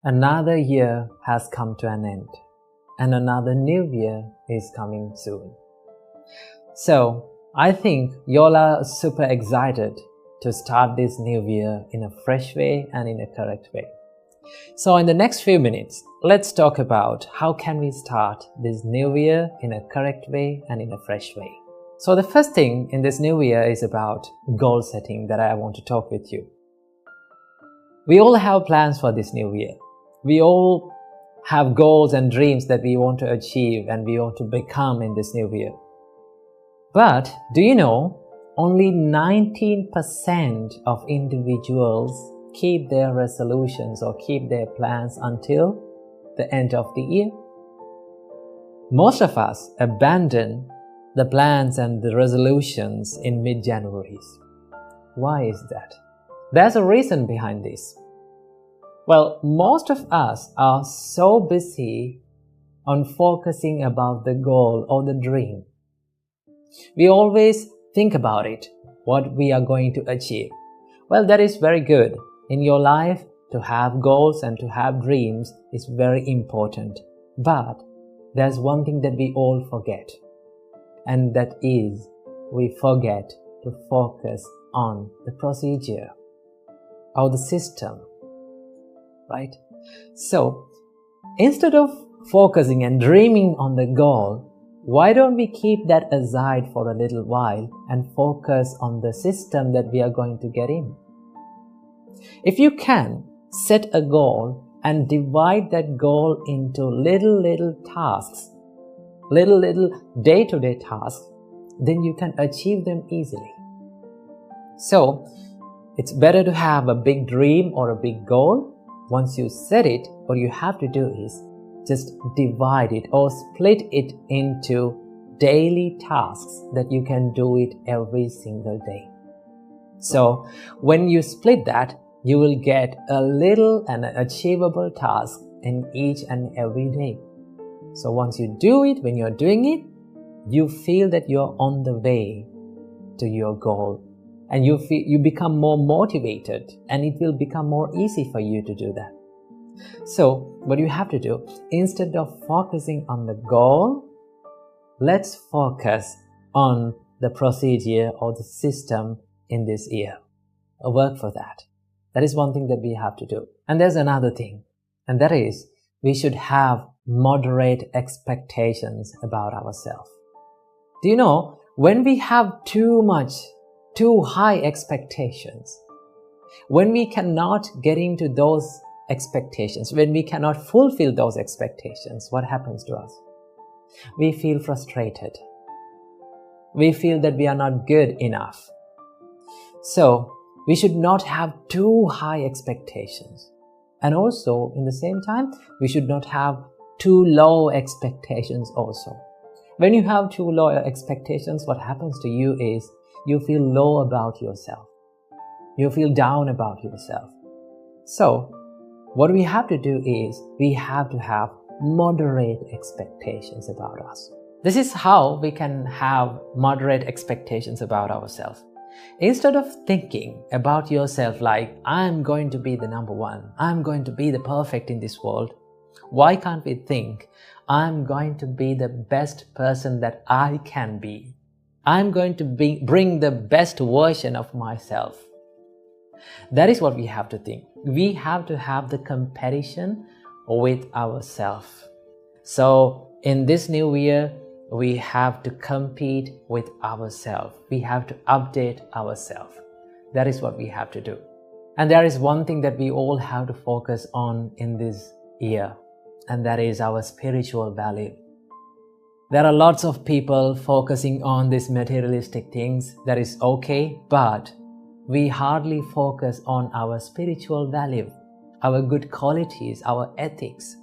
Another year has come to an end, and another new year is coming soon. So, I think you all are super excited to start this new year in a fresh way and in a correct way. So, in the next few minutes, let's talk about how can we start this new year in a correct way and in a fresh way. So, the first thing in this new year is about goal setting that I want to talk with you. We all have plans for this new year. We all have goals and dreams that we want to achieve and we want to become in this new year. But do you know, only 19% of individuals keep their resolutions or keep their plans until the end of the year. Most of us abandon the plans and the resolutions in mid-January. Why is that? There's a reason behind this. Well, most of us are so busy on focusing about the goal or the dream. We always think about it, what we are going to achieve. Well, that is very good. In your life, to have goals and to have dreams is very important. But there's one thing that we all forget. And that is, we forget to focus on the procedure or the system. Right? So, instead of focusing and dreaming on the goal, why don't we keep that aside for a little while and focus on the system that we are going to get in? If you can set a goal and divide that goal into little tasks, little day-to-day tasks, then you can achieve them easily. So, it's better to have a big dream or a big goal. Once you set it, what you have to do is just divide it or split it into daily tasks that you can do it every single day. So when you split that, you will get a little and achievable task in each and every day. So once you do it, when you're doing it, you feel that you're on the way to your goal. And you become more motivated and it will become more easy for you to do that. So, what you have to do, instead of focusing on the goal, let's focus on the procedure or the system in this year. Work for that. That is one thing that we have to do. And there's another thing, and that is, we should have moderate expectations about ourselves. Do you know, when we have too high expectations, when we cannot get into those expectations, when we cannot fulfill those expectations, what happens to us? We feel frustrated. We feel that we are not good enough. So, we should not have too high expectations. And also, in the same time, we should not have too low expectations also. When you have too low expectations, what happens to you is, you feel low about yourself. You feel down about yourself. So, what we have to do is, we have to have moderate expectations about us. This is how we can have moderate expectations about ourselves. Instead of thinking about yourself like, I'm going to be the number one, I'm going to be the perfect in this world, why can't we think, I'm going to be the best person that I can be? I'm going to bring the best version of myself. That is what we have to think. We have to have the comparison with ourselves. So, in this new year, we have to compete with ourselves. We have to update ourselves. That is what we have to do. And there is one thing that we all have to focus on in this year, and that is our spiritual value. There are lots of people focusing on these materialistic things. That is okay, but we hardly focus on our spiritual value, our good qualities, our ethics.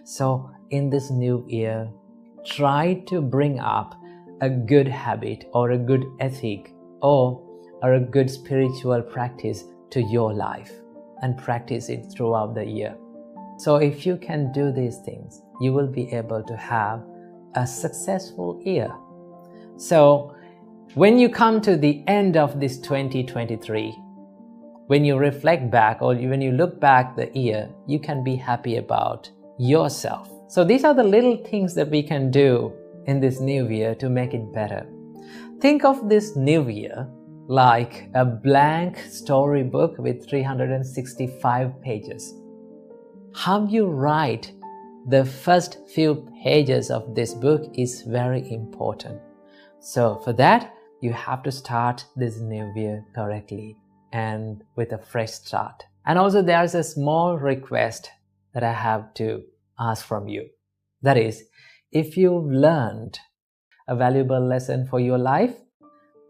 So, in this new year, try to bring up a good habit or a good ethic or a good spiritual practice to your life and practice it throughout the year. So, if you can do these things, you will be able to have a successful year. So, when you come to the end of this 2023, when you reflect back or when you look back the year, you can be happy about yourself. So these are the little things that we can do in this new year to make it better. Think of this new year like a blank storybook with 365 pages. How you write the first few pages of this book is very important. So for that, you have to start this new year correctly and with a fresh start. And also there's a small request that I have to ask from you. That is, if you've learned a valuable lesson for your life,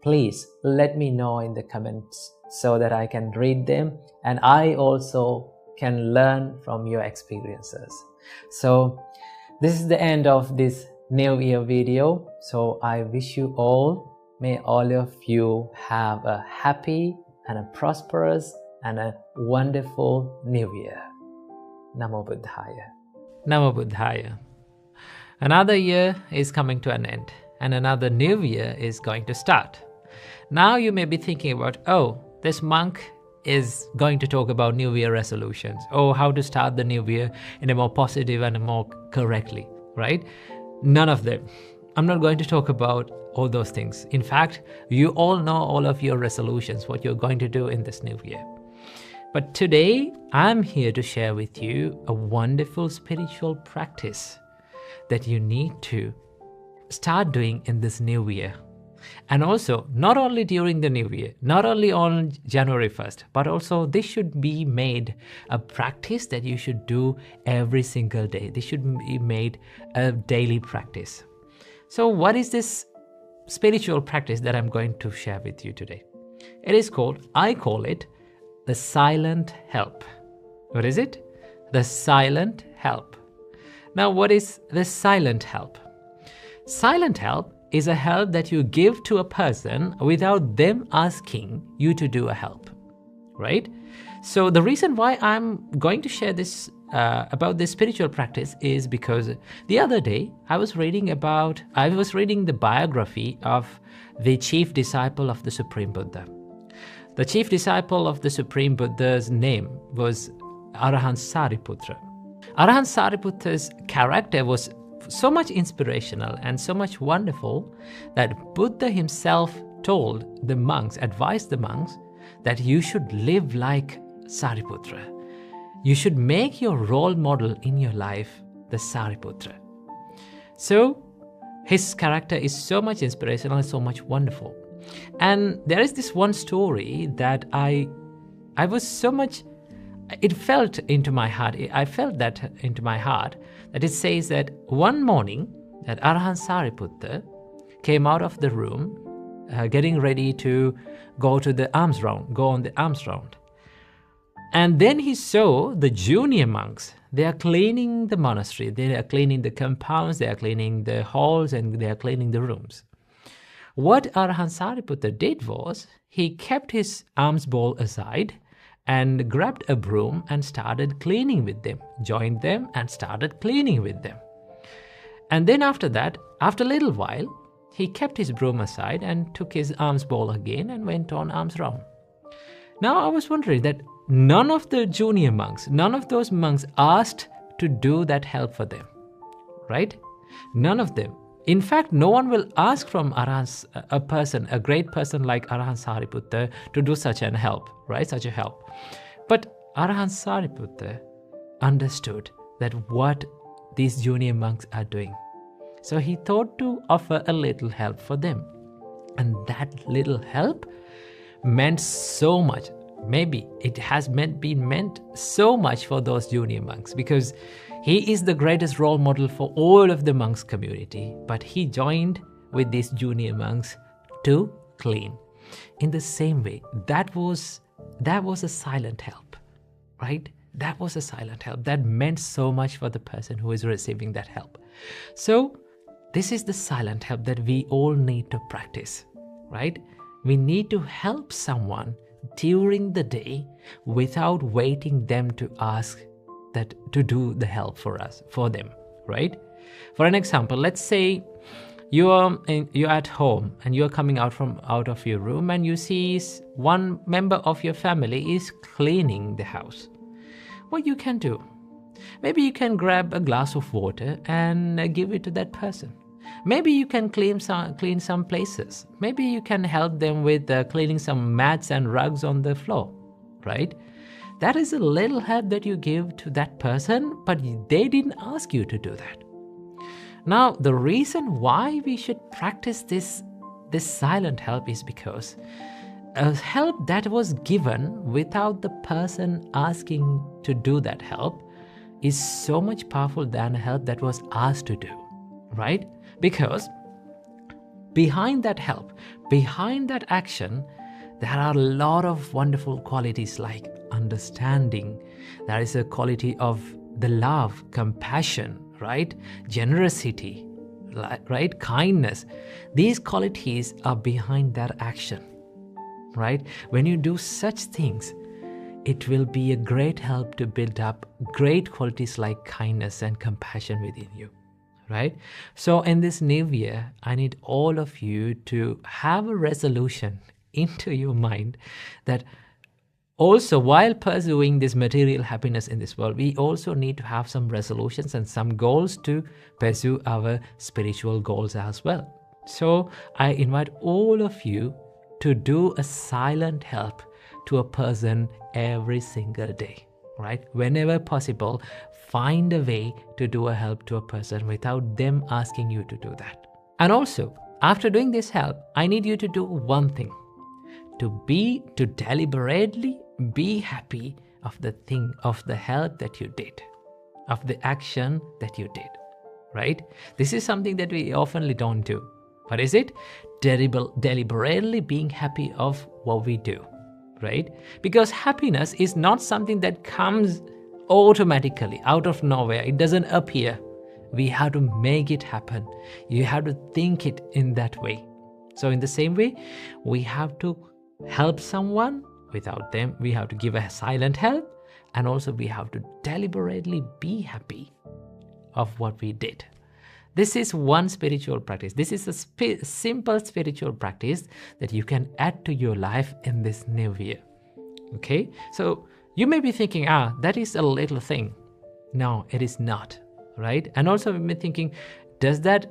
please let me know in the comments so that I can read them and I also can learn from your experiences. So this is the end of this New Year video. So I wish you all, may all of you have a happy and a prosperous and a wonderful New Year. Namo Buddhaya. Namo Buddhaya. Another year is coming to an end and another new year is going to start. Now you may be thinking about, oh, this monk is going to talk about New Year resolutions, or how to start the new year in a more positive and a more correctly, right? None of them. I'm not going to talk about all those things. In fact, you all know all of your resolutions, what you're going to do in this new year. But today, I'm here to share with you a wonderful spiritual practice that you need to start doing in this new year. And also, not only during the new year, not only on January 1st, but also this should be made a practice that you should do every single day. This should be made a daily practice. So what is this spiritual practice that I'm going to share with you today? It is called, I call it, the silent help. What is it? The silent help. Now, what is the silent help? Silent help is a help that you give to a person without them asking you to do a help, right? So the reason why I'm going to share this about this spiritual practice is because the other day I was reading the biography of the chief disciple of the Supreme Buddha. The chief disciple of the Supreme Buddha's name was Arahant Sariputra. Arahant Sariputra's character was so much inspirational and so much wonderful that Buddha himself advised the monks that you should live like Sariputra. You should make your role model in your life the Sariputra. So his character is so much inspirational and so much wonderful. And there is this one story that I was so much, it felt into my heart. I felt that into my heart that it says that one morning that Arahant Sariputra came out of the room getting ready to go on the alms round. And then he saw the junior monks. They are cleaning the monastery. They are cleaning the compounds. They are cleaning the halls and they are cleaning the rooms. What Arahant Sariputra did was he kept his alms bowl aside and grabbed a broom and started cleaning with them, joined them and started cleaning with them. And then after that, after a little while, he kept his broom aside and took his alms bowl again and went on alms round. Now I was wondering that none of the junior monks, none of those monks asked to do that help for them, right? None of them. In fact, no one will ask from a great person like Arahant Sariputra to do such an help, right? Such a help. But Arahant Sariputra understood that what these junior monks are doing. So he thought to offer a little help for them. And that little help meant so much. Maybe it has been meant so much for those junior monks because he is the greatest role model for all of the monks community. But he joined with these junior monks to clean. In the same way, that was a silent help, right? That was a silent help. That meant so much for the person who is receiving that help. So this is the silent help that we all need to practice, right? We need to help someone during the day without waiting them to ask that to do the help for them, right? For an example, let's say you're at home and you're coming out of your room and you see one member of your family is cleaning the house. What you can do? Maybe you can grab a glass of water and give it to that person. Maybe you can clean some places. Maybe you can help them with cleaning some mats and rugs on the floor, right? That is a little help that you give to that person, but they didn't ask you to do that. Now, the reason why we should practice this silent help is because a help that was given without the person asking to do that help is so much powerful than a help that was asked to do, right? Because behind that help, behind that action, there are a lot of wonderful qualities like understanding. There is a quality of the love, compassion, right? Generosity, right? Kindness. These qualities are behind that action, right? When you do such things, it will be a great help to build up great qualities like kindness and compassion within you, right? So in this new year, I need all of you to have a resolution into your mind that also, while pursuing this material happiness in this world, we also need to have some resolutions and some goals to pursue our spiritual goals as well. So I invite all of you to do a silent help to a person every single day, right? Whenever possible, find a way to do a help to a person without them asking you to do that. And also, after doing this help, I need you to do one thing. To deliberately be happy of the help that you did, of the action that you did, right? This is something that we oftenly don't do. What is it? Deliberately being happy of what we do, right? Because happiness is not something that comes automatically out of nowhere. It doesn't appear. We have to make it happen. You have to think it in that way. So in the same way, we have to help someone without them. We have to give a silent help, and also we have to deliberately be happy of what we did. This is one spiritual practice. This is a simple spiritual practice that you can add to your life in this new year. Okay? So you may be thinking, that is a little thing. No, it is not, right? And also you may be thinking, does that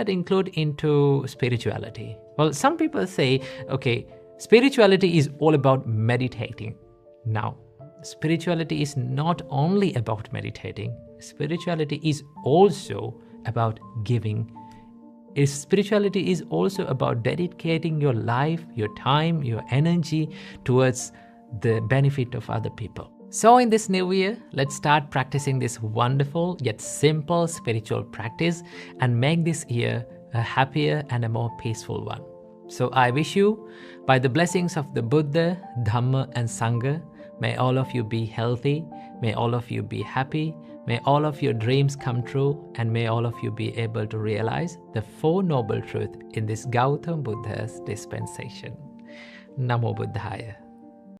include into spirituality? Well, some people say, okay, spirituality is all about meditating. Now, spirituality is not only about meditating. Spirituality is also about giving. Spirituality is also about dedicating your life, your time, your energy towards the benefit of other people. So in this new year, let's start practicing this wonderful yet simple spiritual practice and make this year a happier and a more peaceful one. So I wish you, by the blessings of the Buddha, Dhamma and Sangha, may all of you be healthy, may all of you be happy, may all of your dreams come true, and may all of you be able to realize the Four Noble Truths in this Gautam Buddha's dispensation. Namo Buddhaya.